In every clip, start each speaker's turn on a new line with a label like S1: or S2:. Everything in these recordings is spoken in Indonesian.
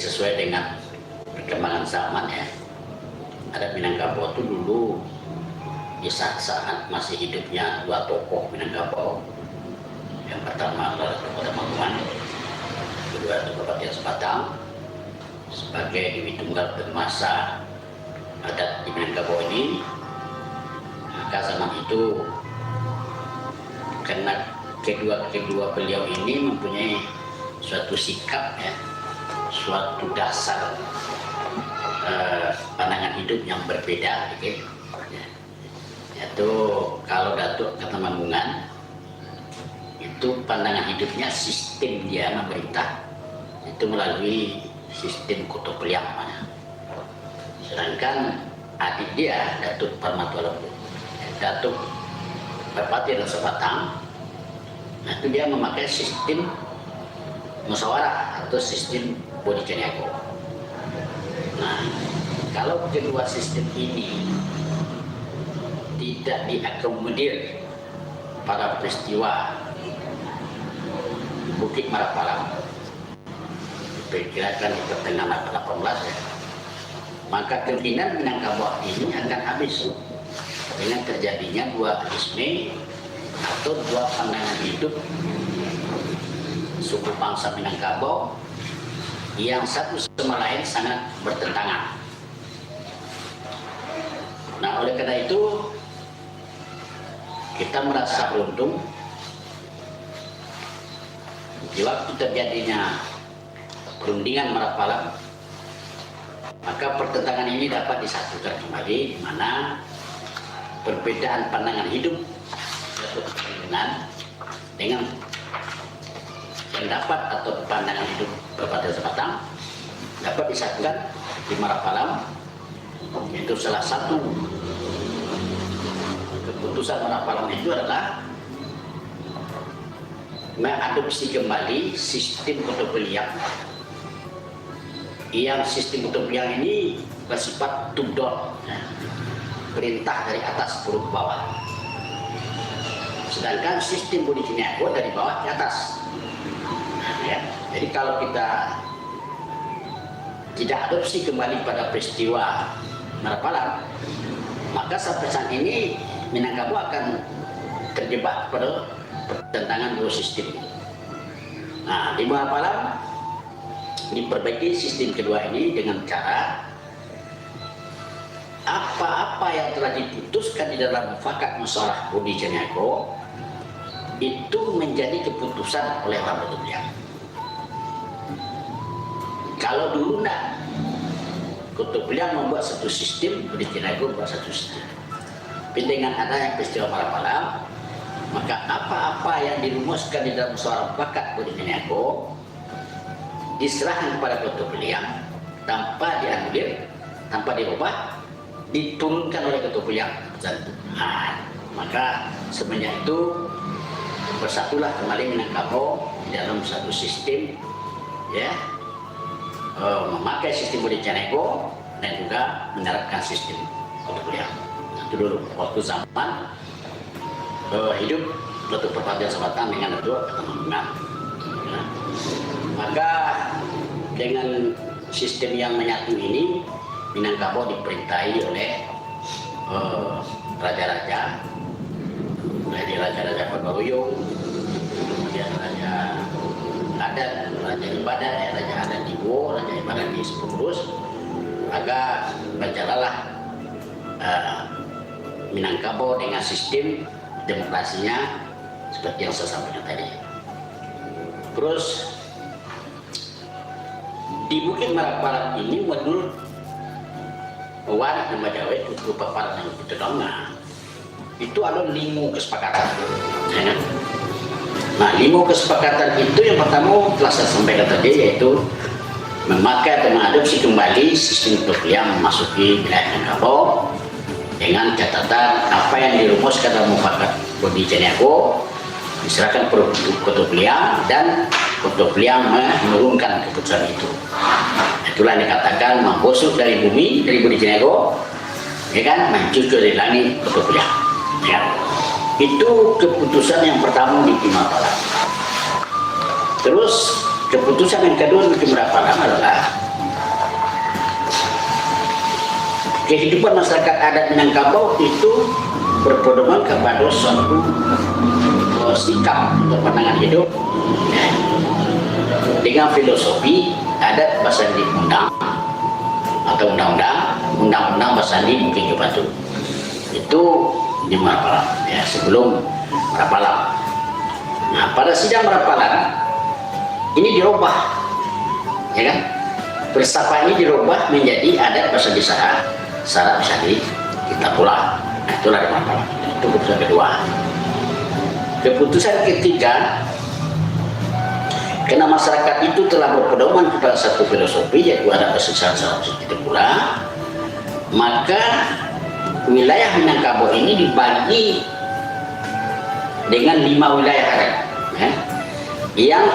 S1: sesuai dengan perkembangan zaman ya. Adat Minangkabau itu dulu di saat masih hidupnya dua tokoh Minangkabau. Yang pertama adalah Tokoh Damangunan, kedua Tokoh Batian Sebatang sebagai Dewi Tunggal penguasa adat di Minangkabau ini. Maka zaman itu karena kedua beliau ini mempunyai suatu sikap ya, suatu dasar pandangan hidup yang berbeda gitu. Yaitu kalau Datuk Ketemanggungan itu pandangan hidupnya sistem dia memerintah itu melalui sistem Kutub Liang namanya. Sedangkan adik dia Datuk Parmatualembu, Datuk Batian Sebatang, nah itu dia memakai sistem musyawarah atau sistem Bodhicaniago. Nah, kalau kedua sistem ini tidak diakomodir pada peristiwa Bukit Marapalang, diperkirakan di pertengahan abad 18 ya, maka kemungkinan Minangkabau ini akan habis dengan terjadinya dua isme atau dua pandangan hidup suku bangsa Minangkabau yang satu sama lain sangat bertentangan. Nah, oleh karena itu kita merasa beruntung di waktu terjadinya perundingan Marapalang, maka pertentangan ini dapat disatukan kembali, di mana perbedaan pandangan hidup Datuk Ketemanggungan dengan pendapat atau pandangan hidup Batian Sebatang dapat disatukan di Marapalang. Itu salah satu keputusan Marapalang itu adalah mengadopsi kembali sistem Kutub Liang, yang sistem Kutub Liang ini bersifat tugdol, perintah dari atas turun ke bawah. Sedangkan sistem Bodhicaniago dari bawah ke atas. Ya, jadi kalau kita tidak adopsi kembali pada peristiwa Marapalang, maka sampai saat ini Minangkabau akan terjebak pada pertentangan dua sistem. Nah, di Marapalang diperbaiki sistem kedua ini dengan cara apa-apa yang telah diputuskan di dalam mufakat musyawarah Bodhicaniago itu menjadi keputusan oleh orang Kutub Liang. Kalau dulu enggak, Kutub Liang membuat satu sistem, Bodhicaniago membuat satu sistem. Tapi dengan adanya peristiwa Marapalang, maka apa-apa yang dirumuskan di dalam musyawarah mufakat Bodhicaniago diserahkan kepada Kutub Liang tanpa dianulir, tanpa dirubah, diturunkan oleh Kutub Liang. Nah, maka semenjak itu bersatulah kembali Minangkabau di dalam satu sistem, ya, memakai sistem Bodhicaniago dan juga menerapkan sistem Kutub Liang. Itu dulu waktu zaman hidup Datuk Batian Sebatang dengan Datuk Ketemanggungan. Nah, maka dengan sistem yang menyatu ini, Minangkabau diperintahi oleh raja-raja, mulai Raja Pagaruyung, kemudian Raja Adat, Raja Ibadat, Raja Adat di Wo, Raja Ibadat di Sepurus, agar berjalanlah Minangkabau dengan sistem demokrasinya seperti yang saya sampaikan tadi. Terus di Bukit Marapalang ini menurut pewaris nama Jawa itu berupa parat yang itu dongah. Itu ada 5 kesepakatan. Ya. Nah, 5 kesepakatan itu yang pertama telah saya sampaikan tadi, yaitu memakai atau mengadopsi kembali sistem Kutub Liang memasuki wilayah Minangkabau dengan catatan apa yang dirumuskan dalam mufakat Bodhicaniago diserahkan ke Kutub Liang dan Kutub Liang menurunkan keputusan itu. Itulah yang dikatakan menggosok dari bumi, dari Bodhicaniago, ya kan, mencucur dari langit Kutub Liang. Ya. Itu keputusan yang pertama di Marapalang. Terus keputusan yang kedua di Marapalang adalah kehidupan masyarakat adat Minangkabau itu berpedoman kepada suatu sikap atau pandangan hidup ya, dengan filosofi adat Basandi Undang atau undang-undang Basandi Bukit Batu. Itu di Marapalang ya, sebelum Marapalang. Nah, pada sidang Marapalang ini dirubah, ya kan? Filsafat ini dirubah menjadi adat Basandi Syarat Basandi kita pula. Nah, itulah di Marapalang. Itu keputusan kedua. Keputusan ketiga, karena masyarakat itu telah berpedoman kepada satu filosofi yaitu adat Basandi Syarat kita pula, maka wilayah Minangkabau ini dibagi dengan 5 wilayah adat ya, yang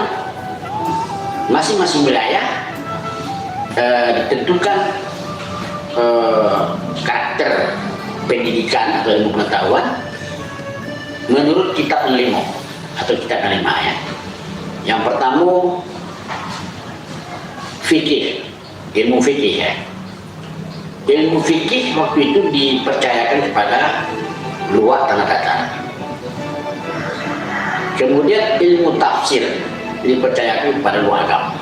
S1: masing-masing wilayah ditentukan karakter pendidikan atau ilmu pengetahuan menurut kitab Ngelimo atau kitab Ngelima ya. Yang pertama fikih, ilmu fikih ya. Ilmu fikih waktu itu dipercayakan kepada luar tanah datar. Kemudian ilmu tafsir dipercayakan kepada luar agama.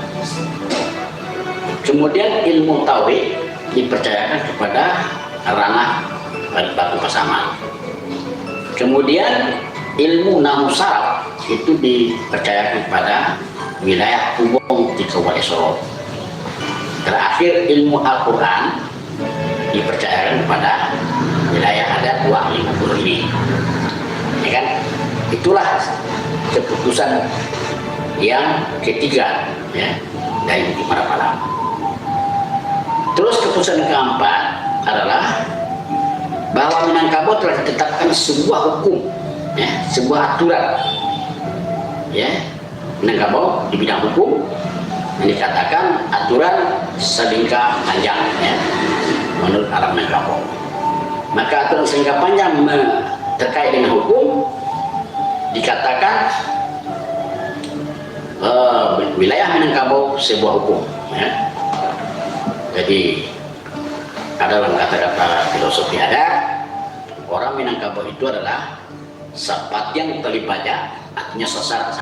S1: Kemudian ilmu tauhid dipercayakan kepada ranah batu pasaman. Kemudian ilmu nahu saraf itu dipercayakan kepada wilayah Ubung di Kabupaten Sorong. Terakhir ilmu Al-Quran dipercayakan kepada wilayah adat Wak Lingupur ini. Ya kan? Itulah keputusan yang ketiga ya, dari Bukit Marapalang. Terus keputusan keempat adalah bahwa Minangkabau telah ditetapkan sebuah hukum ya, sebuah aturan ya, Minangkabau di bidang hukum yang dikatakan aturan selingkah panjang ya, menurut alam Minangkabau. Maka aturan selingkah panjang terkait dengan hukum dikatakan wilayah Minangkabau sebuah hukum ya. Jadi ada dalam kata-kata filosofi adat, orang Minangkabau itu adalah Sapatiang Talibaja, artinya sesat